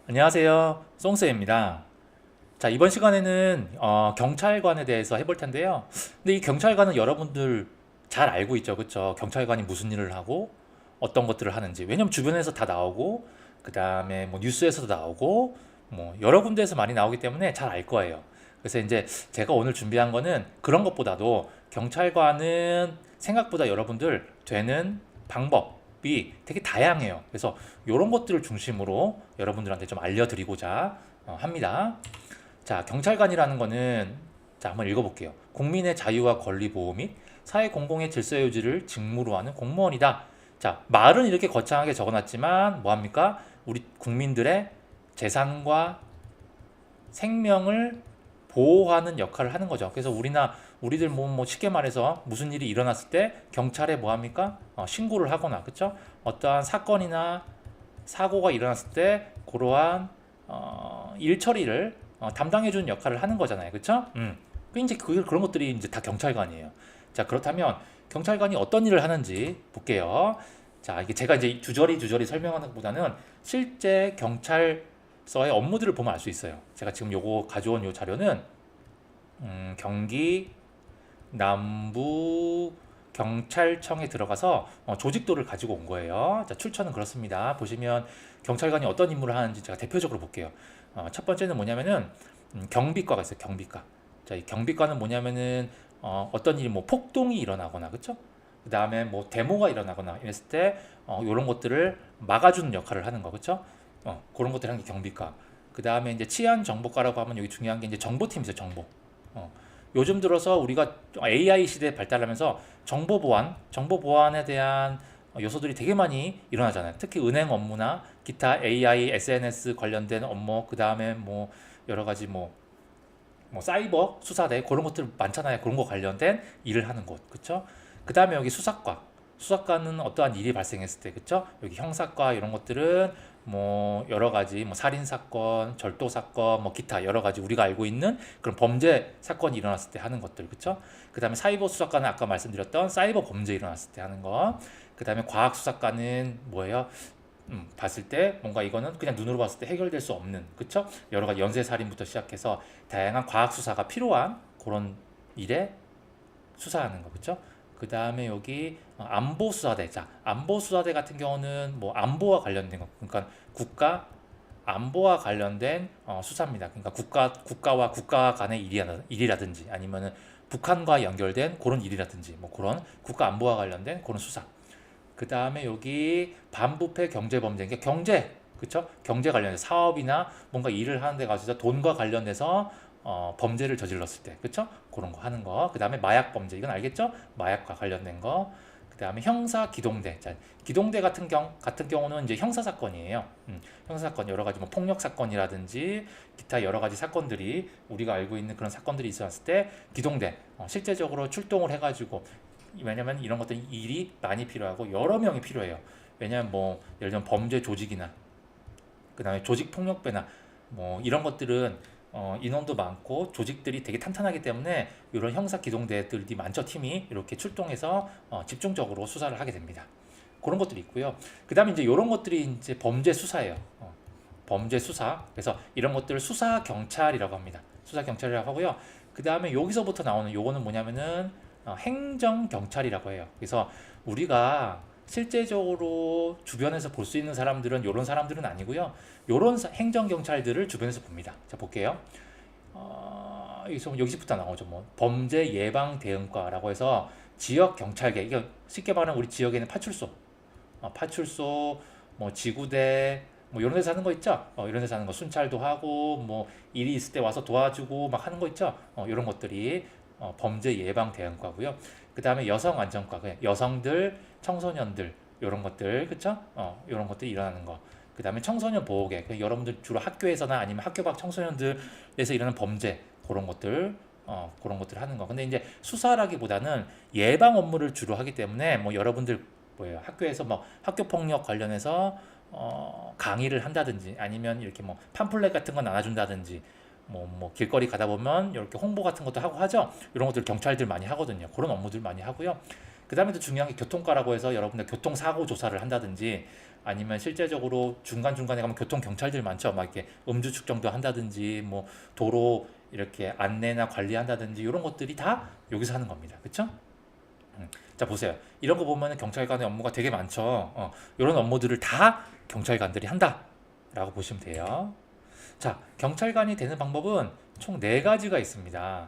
안녕하세요. 송스입니다. 자, 이번 시간에는 경찰관에 대해서 해볼 텐데요. 근데 이 경찰관은 여러분들 잘 알고 있죠, 그쵸? 경찰관이 무슨 일을 하고 어떤 것들을 하는지. 왜냐면 주변에서 다 나오고, 그 다음에 뭐 뉴스에서도 나오고, 뭐 여러 군데에서 많이 나오기 때문에 잘 알 거예요. 그래서 이제 제가 오늘 준비한 거는 그런 것보다도 경찰관은 생각보다 여러분들 되는 방법이 되게 다양해요. 그래서 이런 것들을 중심으로 여러분들한테 좀 알려드리고자 합니다. 자, 경찰관이라는 거는 자, 한번 읽어볼게요. 국민의 자유와 권리 보호 및 사회 공공의 질서 유지를 직무로 하는 공무원이다. 자, 말은 이렇게 거창하게 적어놨지만 뭐합니까? 우리 국민들의 재산과 생명을 보호하는 역할을 하는 거죠. 그래서 우리들 뭐 쉽게 말해서 무슨 일이 일어났을 때 경찰에 뭐합니까? 신고를 하거나 그쵸? 어떠한 사건이나 사고가 일어났을 때 그러한 일 처리를 담당해주는 역할을 하는 거잖아요, 그렇죠? 이제 그런 것들이 이제 다 경찰관이에요. 자, 그렇다면 경찰관이 어떤 일을 하는지 볼게요. 자, 이게 제가 이제 주저리 설명하는 것보다는 실제 경찰서의 업무들을 보면 알 수 있어요. 제가 지금 요거 가져온 요 자료는 경기 남부 경찰청에 들어가서 조직도를 가지고 온 거예요. 자, 출처는 그렇습니다. 보시면 경찰관이 어떤 임무를 하는지 제가 대표적으로 볼게요. 첫 번째는 뭐냐면은 경비과가 있어요. 경비과. 자, 이 경비과는 뭐냐면은 어떤 일이 뭐 폭동이 일어나거나 그쵸? 그 다음에 뭐 데모가 일어나거나 이랬을 때 이런 것들을 막아주는 역할을 하는 거 그쵸? 그런 것들 하는 게 경비과. 그 다음에 이제 치안 정보과라고 하면 여기 중요한 게 이제 정보팀이죠. 정보. 어, 요즘 들어서 우리가 AI 시대에 발달하면서 정보 보안에 대한 요소들이 되게 많이 일어나잖아요. 특히 은행 업무나 기타 AI, SNS 관련된 업무, 그 다음에 뭐 여러 가지 뭐 사이버 수사대 그런 것들 많잖아요. 그런 거 관련된 일을 하는 곳, 그쵸? 그 다음에 여기 수사과. 수사과는 어떠한 일이 발생했을 때, 그쵸? 여기 형사과 이런 것들은 뭐 여러 가지 뭐 살인 사건, 절도 사건, 뭐 기타 여러 가지 우리가 알고 있는 그런 범죄 사건이 일어났을 때 하는 것들, 그쵸? 그 다음에 사이버 수사과는 아까 말씀드렸던 사이버 범죄 일어났을 때 하는 거. 그 다음에 과학 수사과는 뭐예요? 봤을 때 뭔가 이거는 그냥 눈으로 봤을 때 해결될 수 없는 그쵸? 여러 가지 연쇄살인부터 시작해서 다양한 과학 수사가 필요한 그런 일에 수사하는 거 그쵸? 그 다음에 여기 안보수사대. 자, 안보수사대 같은 경우는 뭐 안보와 관련된 거 그러니까 국가 안보와 관련된 수사입니다. 그러니까 국가와 국가 간의 일이라든지 아니면은 북한과 연결된 그런 일이라든지 뭐 그런 국가 안보와 관련된 그런 수사. 그 다음에 여기 반부패 경제범죄, 그러니까 경제, 그쵸? 경제 관련해서 사업이나 뭔가 일을 하는 데 가서 돈과 관련해서 범죄를 저질렀을 때, 그쵸? 그런 거 하는 거. 그 다음에 마약 범죄, 이건 알겠죠? 마약과 관련된 거. 그 다음에 형사 기동대. 자, 기동대 같은 경우는 이제 형사 사건이에요. 형사 사건 여러 가지 뭐 폭력 사건이라든지 기타 여러 가지 사건들이 우리가 알고 있는 그런 사건들이 있었을 때 기동대 실제적으로 출동을 해가지고 왜냐면 이런 것들 일이 많이 필요하고 여러 명이 필요해요. 왜냐면 뭐 예를 들면 범죄 조직이나 그다음에 조직 폭력배나 뭐 이런 것들은 인원도 많고 조직들이 되게 탄탄하기 때문에 이런 형사 기동대들이 많죠. 팀이 이렇게 출동해서 집중적으로 수사를 하게 됩니다. 그런 것들이 있고요. 그다음에 이제 이런 것들이 이제 범죄 수사예요. 범죄 수사. 그래서 이런 것들을 수사 경찰이라고 합니다. 수사 경찰이라고 하고요. 그다음에 여기서부터 나오는 요거는 뭐냐면은 행정 경찰이라고 해요. 그래서 우리가 실제적으로 주변에서 볼 수 있는 사람들은 이런 사람들은 아니고요. 이런 행정 경찰들을 주변에서 봅니다. 자 볼게요. 여기서부터 나오죠. 뭐 범죄 예방 대응과라고 해서 지역 경찰계. 이게 쉽게 말하면 우리 지역에는 파출소, 파출소, 뭐 지구대, 뭐 이런 데서 하는 거 있죠. 이런 데서 하는 거 순찰도 하고 뭐 일이 있을 때 와서 도와주고 막 하는 거 있죠. 이런 것들이 범죄 예방 대응과고요. 그 다음에 여성 안전과, 그냥 여성들, 청소년들 이런 것들, 그쵸? 이런 것들이 일어나는 거. 그 다음에 청소년 보호계, 여러분들 주로 학교에서나 아니면 학교 밖 청소년들에서 일어나는 범죄 그런 것들 하는 거. 근데 이제 수사라기보다는 예방 업무를 주로 하기 때문에 뭐 여러분들 뭐예요? 학교에서 뭐 학교 폭력 관련해서 강의를 한다든지 아니면 이렇게 뭐 팜플렛 같은 거 나눠준다든지 뭐 길거리 가다 보면 이렇게 홍보 같은 것도 하고 하죠. 이런 것들 경찰들 많이 하거든요. 그런 업무들 많이 하고요. 그 다음에 또 중요한 게 교통과라고 해서 여러분들 교통사고 조사를 한다든지 아니면 실제적으로 중간중간에 가면 교통 경찰들 많죠. 막 이렇게 음주 측정도 한다든지 뭐 도로 이렇게 안내나 관리한다든지 이런 것들이 다 여기서 하는 겁니다. 그렇죠? 자 보세요. 이런 거 보면 경찰관의 업무가 되게 많죠. 이런 업무들을 다 경찰관들이 한다라고 보시면 돼요. 자, 경찰관이 되는 방법은 총 네 가지가 있습니다.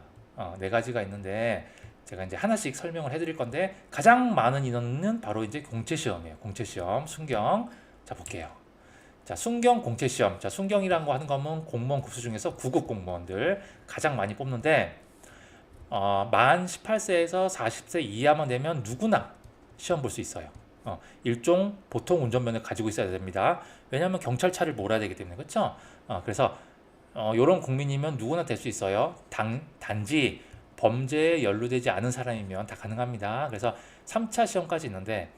네 가지가 있는데 제가 이제 하나씩 설명을 해드릴 건데 가장 많은 인원은 바로 이제 공채시험이에요. 공채시험, 순경. 자 볼게요. 자, 순경 공채시험. 자, 순경이라는 거 하는 거면 공무원 급수 중에서 9급 공무원들 가장 많이 뽑는데 만 18세에서 40세 이하만 되면 누구나 시험 볼 수 있어요. 일종 보통 운전면허를 가지고 있어야 됩니다. 왜냐하면 경찰차를 몰아야 되기 때문에 그렇죠? 그래서 이런 국민이면 누구나 될 수 있어요. 단지 범죄에 연루되지 않은 사람이면 다 가능합니다. 그래서 3차 시험까지 있는데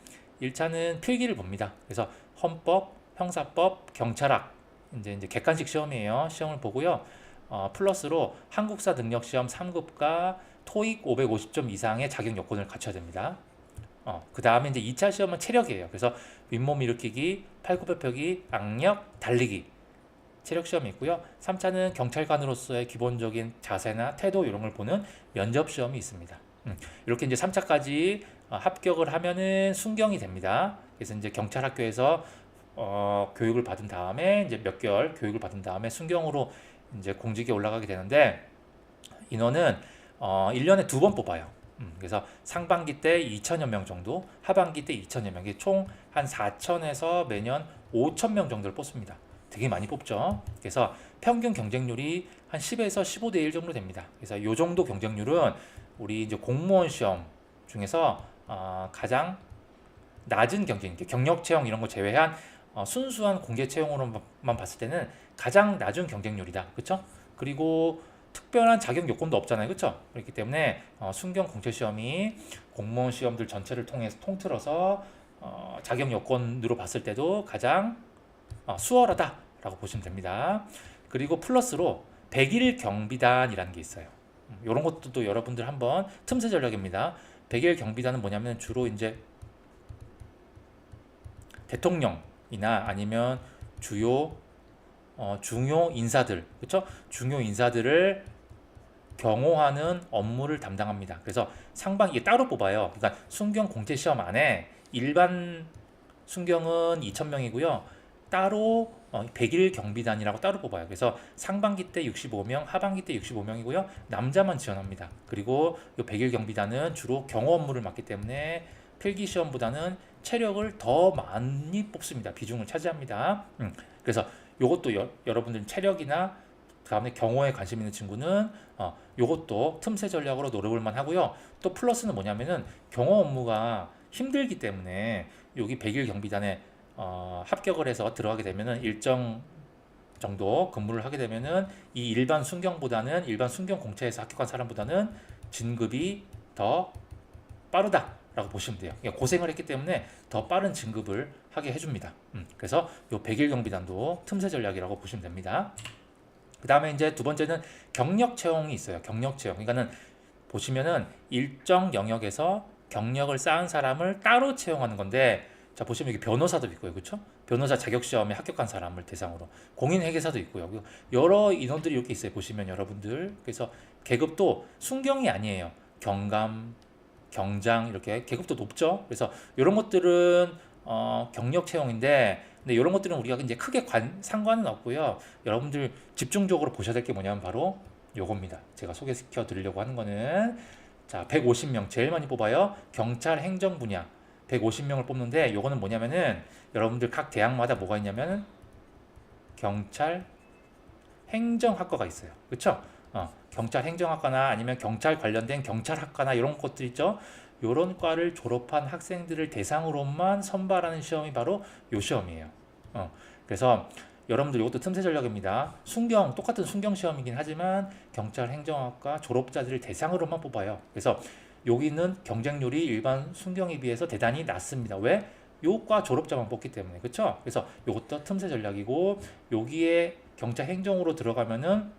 1차는 필기를 봅니다. 그래서 헌법, 형사법, 경찰학 이제 객관식 시험이에요. 시험을 보고요. 플러스로 한국사 능력 시험 3급과 토익 550점 이상의 자격 요건을 갖춰야 됩니다. 그 다음에 이제 2차 시험은 체력이에요. 그래서 윗몸 일으키기, 팔굽혀펴기, 악력, 달리기 체력 시험이 있고요. 3차는 경찰관으로서의 기본적인 자세나 태도 이런 걸 보는 면접 시험이 있습니다. 이렇게 이제 3차까지 합격을 하면은 순경이 됩니다. 그래서 이제 경찰학교에서 교육을 받은 다음에 이제 몇 개월 교육을 받은 다음에 순경으로 이제 공직에 올라가게 되는데 인원은 1년에 2번 뽑아요. 그래서 상반기 때 2천여 명 정도, 하반기 때 2천여 명, 총 한 4천에서 매년 5천 명 정도를 뽑습니다. 되게 많이 뽑죠. 그래서 평균 경쟁률이 한 10에서 15대 1 정도 됩니다. 그래서 이 정도 경쟁률은 우리 이제 공무원 시험 중에서 가장 낮은 경쟁, 경력 채용 이런 거 제외한 순수한 공개 채용으로만 봤을 때는 가장 낮은 경쟁률이다. 그렇죠? 그리고 특별한 자격 요건도 없잖아요. 그렇죠? 그렇기 때문에 순경 공채 시험이 공무원 시험들 전체를 통틀어서 자격 요건으로 봤을 때도 가장 수월하다라고 보시면 됩니다. 그리고 플러스로 100일 경비단이라는 게 있어요. 이런 것도 또 여러분들 한번 틈새 전략입니다. 100일 경비단은 뭐냐면 주로 이제 대통령이나 아니면 중요 인사들, 그렇죠? 중요 인사들을 경호하는 업무를 담당합니다. 그래서 상반기에 따로 뽑아요. 그러니까 순경 공채 시험 안에 일반 순경은 2,000명이고요. 따로 100일 경비단이라고 따로 뽑아요. 그래서 상반기 때 65명, 하반기 때 65명이고요. 남자만 지원합니다. 그리고 이 100일 경비단은 주로 경호 업무를 맡기 때문에 필기 시험보다는 체력을 더 많이 뽑습니다. 비중을 차지합니다. 그래서 이것도 여러분들 체력이나 그다음에 경호에 관심 있는 친구는 이것도 틈새 전략으로 노려볼 만하고요. 또 플러스는 뭐냐면은 경호 업무가 힘들기 때문에 여기 100일 경비단에 합격을 해서 들어가게 되면은 일정 정도 근무를 하게 되면은 이 일반 순경보다는 일반 순경 공채에서 합격한 사람보다는 진급이 더 빠르다라고 보시면 돼요. 그러니까 고생을 했기 때문에 더 빠른 진급을 하게 해줍니다. 그래서 이 100일 경비단도 틈새 전략이라고 보시면 됩니다. 그 다음에 이제 두 번째는 경력 채용이 있어요. 경력 채용. 그러니까는 보시면은 일정 영역에서 경력을 쌓은 사람을 따로 채용하는 건데, 자 보시면 여기 변호사도 있고요, 그렇죠? 변호사 자격 시험에 합격한 사람을 대상으로 공인회계사도 있고요. 여러 인원들이 이렇게 있어요. 보시면 여러분들. 그래서 계급도 순경이 아니에요. 경감, 경장 이렇게 계급도 높죠. 그래서 이런 것들은 경력 채용인데, 근데 이런 것들은 우리가 이제 크게 상관은 없고요. 여러분들 집중적으로 보셔야 될 게 뭐냐면 바로 요겁니다. 제가 소개시켜 드리려고 하는 거는 자 150명 제일 많이 뽑아요. 경찰 행정 분야 150명을 뽑는데 요거는 뭐냐면은 여러분들 각 대학마다 뭐가 있냐면 경찰 행정학과가 있어요. 그렇죠? 경찰 행정학과나 아니면 경찰 관련된 경찰학과나 이런 것들 있죠. 요런 과를 졸업한 학생들을 대상으로만 선발하는 시험이 바로 요 시험이에요. 그래서 여러분들 이것도 틈새 전략입니다. 순경 똑같은 순경 시험이긴 하지만 경찰 행정학과 졸업자들을 대상으로만 뽑아요. 그래서 여기는 경쟁률이 일반 순경에 비해서 대단히 낮습니다. 왜? 요과 졸업자만 뽑기 때문에. 그렇죠? 그래서 이것도 틈새 전략이고, 여기에 경찰 행정으로 들어가면은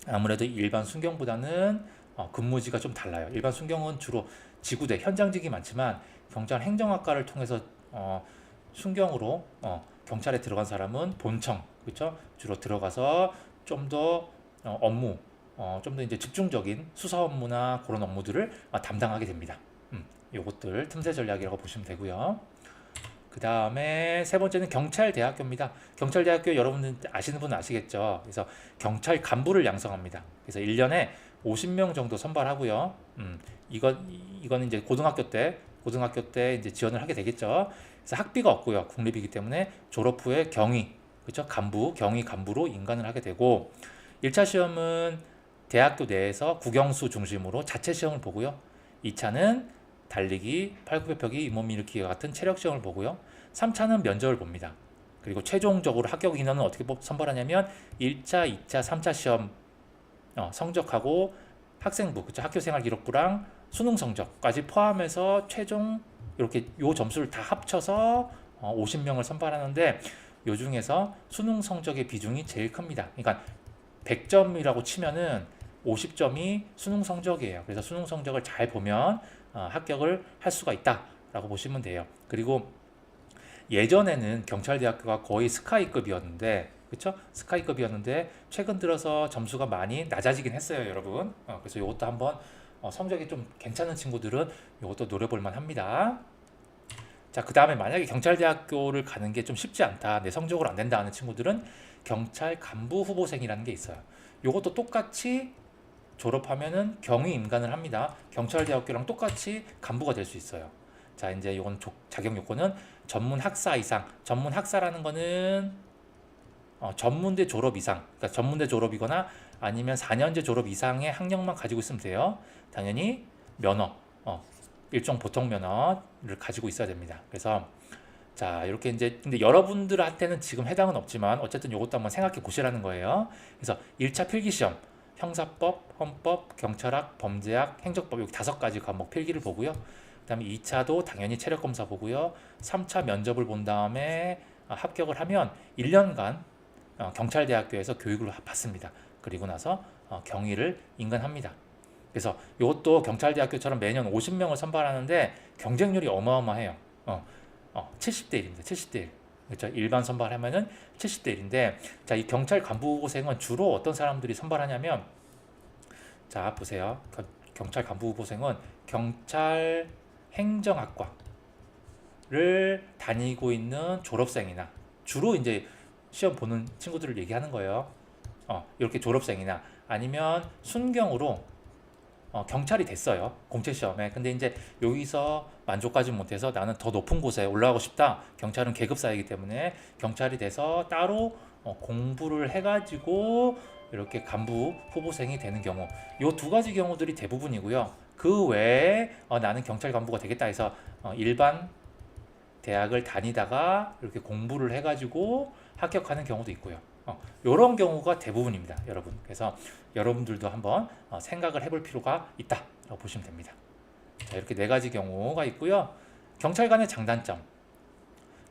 아무래도 일반 순경보다는 근무지가 좀 달라요. 일반 순경은 주로 지구대 현장직이 많지만 경찰 행정학과를 통해서 순경으로 경찰에 들어간 사람은 본청, 그렇죠? 주로 들어가서 좀 더 업무, 좀 더 이제 집중적인 수사 업무나 그런 업무들을 담당하게 됩니다. 요것들 틈새 전략이라고 보시면 되고요. 그 다음에 세 번째는 경찰대학교입니다. 경찰대학교 여러분들 아시는 분은 아시겠죠? 그래서 경찰 간부를 양성합니다. 그래서 1년에 50명 정도 선발하고요. 이거는 이제 고등학교 때 이제 지원을 하게 되겠죠. 그래서 학비가 없고요. 국립이기 때문에 졸업 후에 경위, 그렇죠? 경위 간부로 인간을 하게 되고 1차 시험은 대학교 내에서 국영수 중심으로 자체 시험을 보고요. 2차는 달리기, 팔굽혀펴기, 잇몸 일으키기 같은 체력 시험을 보고요. 3차는 면접을 봅니다. 그리고 최종적으로 합격 인원은 어떻게 선발하냐면 1차, 2차, 3차 시험 성적하고 학생부, 그쵸? 학교생활 기록부랑 수능 성적까지 포함해서 최종 이렇게 요 점수를 다 합쳐서 50명을 선발하는데 요 중에서 수능 성적의 비중이 제일 큽니다. 그러니까 100점이라고 치면은 50점이 수능 성적이에요. 그래서 수능 성적을 잘 보면 합격을 할 수가 있다라고 보시면 돼요. 그리고 예전에는 경찰대학교가 거의 스카이급이었는데, 그렇죠? 스카이급이었는데 최근 들어서 점수가 많이 낮아지긴 했어요, 여러분. 그래서 이것도 한번 성적이 좀 괜찮은 친구들은 이것도 노려볼 만합니다. 자, 그 다음에 만약에 경찰대학교를 가는 게 좀 쉽지 않다, 내 성적으로 안 된다 하는 친구들은 경찰 간부 후보생이라는 게 있어요. 이것도 똑같이 졸업하면은 경위 임관을 합니다. 경찰대학교랑 똑같이 간부가 될 수 있어요. 자, 이제 이건 자격 요건은 전문 학사 이상. 전문 학사라는 거는 전문대 졸업 이상. 그러니까 전문대 졸업이거나 아니면 4년제 졸업 이상의 학력만 가지고 있으면 돼요. 당연히 면허, 일종 보통 면허를 가지고 있어야 됩니다. 그래서 자, 이렇게 이제 근데 여러분들한테는 지금 해당은 없지만 어쨌든 이것도 한번 생각해 보시라는 거예요. 그래서 1차 필기 시험 형사법, 헌법, 경찰학, 범죄학, 행정법 여기 5가지 과목 필기를 보고요. 그다음에 2차도 당연히 체력 검사 보고요. 3차 면접을 본 다음에 합격을 하면 1년간 경찰대학교에서 교육을 받습니다. 그리고 나서 경위를 인간합니다. 그래서 이것도 경찰대학교처럼 매년 50명을 선발하는데 경쟁률이 어마어마해요. 70대 1입니다. 70대 1. 그렇죠? 일반 선발하면은 70대 1인데, 자, 이 경찰 간부고생은 주로 어떤 사람들이 선발하냐면, 자, 보세요. 경찰 간부고생은 경찰 행정학과를 다니고 있는 졸업생이나 주로 이제 시험 보는 친구들을 얘기하는 거예요. 이렇게 졸업생이나 아니면 순경으로 경찰이 됐어요. 공채 시험에. 근데 이제 여기서 만족하지 못해서 나는 더 높은 곳에 올라가고 싶다. 경찰은 계급사이기 때문에 경찰이 돼서 따로 공부를 해가지고 이렇게 간부 후보생이 되는 경우. 요 2가지 경우들이 대부분이고요. 그 외에 나는 경찰 간부가 되겠다 해서 일반 대학을 다니다가 이렇게 공부를 해가지고 합격하는 경우도 있고요. 이런 경우가 대부분입니다, 여러분. 그래서 여러분들도 한번 생각을 해볼 필요가 있다라고 보시면 됩니다. 자, 이렇게 4가지 경우가 있고요. 경찰관의 장단점.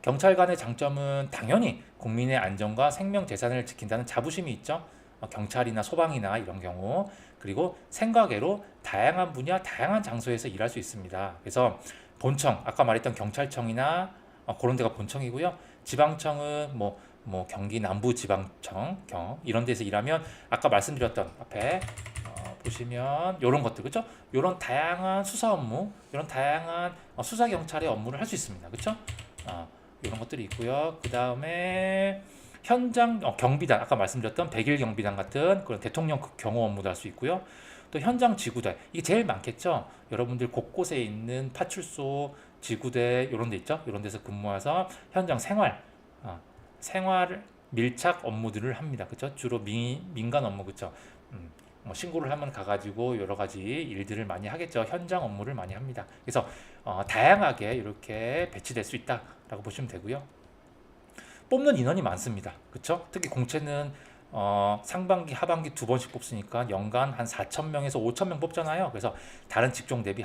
경찰관의 장점은 당연히 국민의 안전과 생명 재산을 지킨다는 자부심이 있죠. 경찰이나 소방이나 이런 경우. 그리고 생각외로 다양한 분야, 다양한 장소에서 일할 수 있습니다. 그래서 본청, 아까 말했던 경찰청이나 그런 데가 본청이고요. 지방청은 뭐 경기 남부지방청 이런 데서 일하면 아까 말씀드렸던 앞에 보시면 이런 것들, 그렇죠? 이런 다양한 수사 업무, 이런 다양한 수사 경찰의 업무를 할 수 있습니다, 그렇죠? 이런 것들이 있고요. 그 다음에 현장 경비단, 아까 말씀드렸던 100일 경비단 같은 그런 대통령 경호 업무도 할 수 있고요. 또 현장 지구대, 이게 제일 많겠죠. 여러분들 곳곳에 있는 파출소, 지구대 이런 데 있죠. 이런 데서 근무해서 현장 생활 밀착 업무들을 합니다. 그렇죠? 주로 민간 업무, 그렇죠? 뭐 신고를 하면 가가지고 여러 가지 일들을 많이 하겠죠. 현장 업무를 많이 합니다. 그래서 다양하게 이렇게 배치될 수 있다라고 보시면 되고요. 뽑는 인원이 많습니다. 그렇죠? 특히 공채는 상반기, 하반기 2번씩 뽑으니까 연간 한 4,000명에서 5,000명 뽑잖아요. 그래서 다른 직종 대비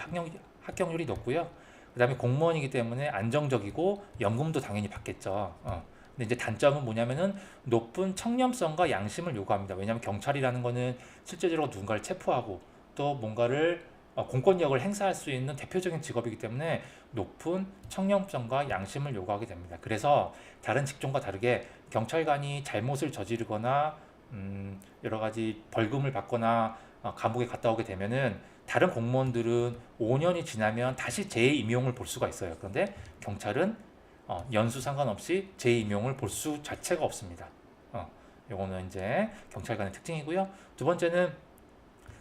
합격률이 높고요. 그 다음에 공무원이기 때문에 안정적이고 연금도 당연히 받겠죠. 근데 이제 단점은 뭐냐면은 높은 청렴성과 양심을 요구합니다. 왜냐하면 경찰이라는 거는 실제적으로 누군가를 체포하고 또 뭔가를 공권력을 행사할 수 있는 대표적인 직업이기 때문에 높은 청렴성과 양심을 요구하게 됩니다. 그래서 다른 직종과 다르게 경찰관이 잘못을 저지르거나 여러 가지 벌금을 받거나 감옥에 갔다 오게 되면은 다른 공무원들은 5년이 지나면 다시 재임용을 볼 수가 있어요. 그런데 경찰은 연수 상관없이 재임용을 볼 수 자체가 없습니다. 요거는 이제 경찰관의 특징이고요. 두 번째는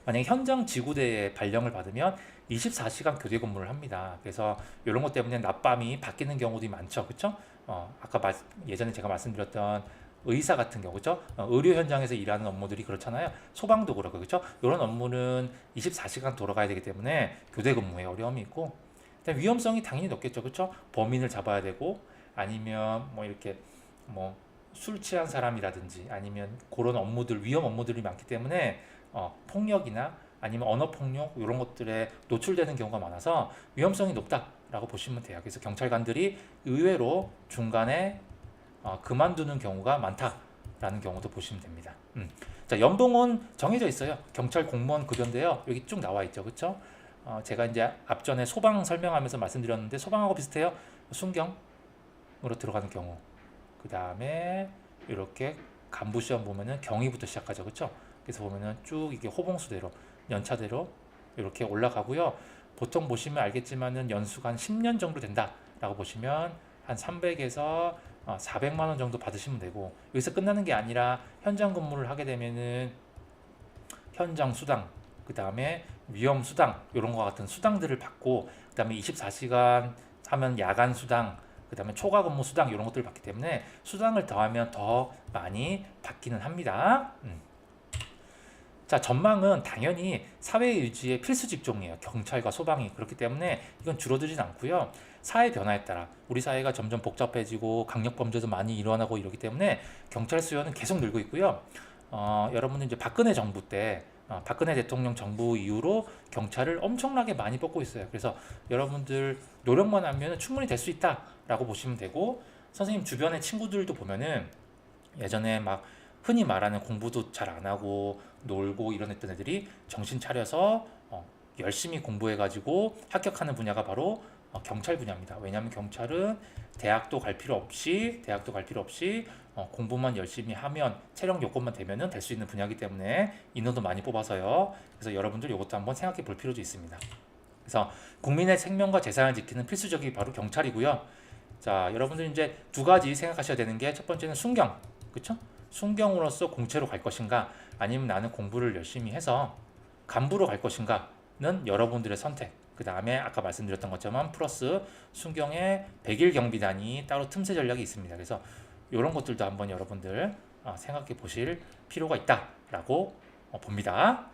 만약에 현장 지구대에 발령을 받으면 24시간 교대 근무를 합니다. 그래서 이런 것 때문에 낮밤이 바뀌는 경우도 많죠. 그렇죠? 아까 예전에 제가 말씀드렸던 의사 같은 경우, 그죠? 의료 현장에서 일하는 업무들이 그렇잖아요. 소방도 그렇고, 그죠? 이런 업무는 24시간 돌아가야 되기 때문에 교대 근무에 어려움이 있고, 일단 위험성이 당연히 높겠죠, 그죠? 범인을 잡아야 되고, 아니면 뭐 이렇게 뭐 술 취한 사람이라든지 아니면 그런 업무들, 위험 업무들이 많기 때문에 폭력이나 아니면 언어 폭력 이런 것들에 노출되는 경우가 많아서 위험성이 높다라고 보시면 돼요. 그래서 경찰관들이 의외로 중간에 그만두는 경우가 많다라는 경우도 보시면 됩니다. 자, 연봉은 정해져 있어요. 경찰 공무원 급여인데요. 여기 쭉 나와 있죠, 그렇죠? 제가 이제 앞전에 소방 설명하면서 말씀드렸는데 소방하고 비슷해요. 순경으로 들어가는 경우. 그 다음에 이렇게 간부 시험 보면은 경위부터 시작하죠, 그렇죠? 그래서 보면은 쭉 이게 호봉수대로 연차대로 이렇게 올라가고요. 보통 보시면 알겠지만은 연수가 한 10년 정도 된다라고 보시면 한 300에서 400만 원 정도 받으시면 되고, 여기서 끝나는 게 아니라 현장 근무를 하게 되면은 현장 수당, 그 다음에 위험 수당 이런 거 같은 수당들을 받고, 그 다음에 24시간 하면 야간 수당, 그 다음에 초과 근무 수당 이런 것들을 받기 때문에 수당을 더하면 더 많이 받기는 합니다. 자, 전망은 당연히 사회 유지의 필수 직종이에요. 경찰과 소방이. 그렇기 때문에 이건 줄어들진 않고요. 사회 변화에 따라 우리 사회가 점점 복잡해지고 강력 범죄도 많이 일어나고 이러기 때문에 경찰 수요는 계속 늘고 있고요. 여러분들 이제 박근혜 정부 때 박근혜 대통령 정부 이후로 경찰을 엄청나게 많이 뽑고 있어요. 그래서 여러분들 노력만 하면 충분히 될 수 있다라고 보시면 되고, 선생님 주변의 친구들도 보면은 예전에 막 흔히 말하는 공부도 잘 안 하고 놀고 이런 했던 애들이 정신 차려서 열심히 공부해가지고 합격하는 분야가 바로 경찰 분야입니다. 왜냐하면 경찰은 대학도 갈 필요 없이 공부만 열심히 하면 체력 요건만 되면은 될 수 있는 분야이기 때문에 인원도 많이 뽑아서요. 그래서 여러분들 이것도 한번 생각해 볼 필요도 있습니다. 그래서 국민의 생명과 재산을 지키는 필수적이 바로 경찰이고요. 자, 여러분들 이제 두 가지 생각하셔야 되는 게, 첫 번째는 순경, 그렇죠? 순경으로서 공채로 갈 것인가, 아니면 나는 공부를 열심히 해서 간부로 갈 것인가는 여러분들의 선택. 그 다음에 아까 말씀드렸던 것처럼 플러스 순경의 100일 경비단이 따로 틈새 전략이 있습니다. 그래서 이런 것들도 한번 여러분들 생각해 보실 필요가 있다라고 봅니다.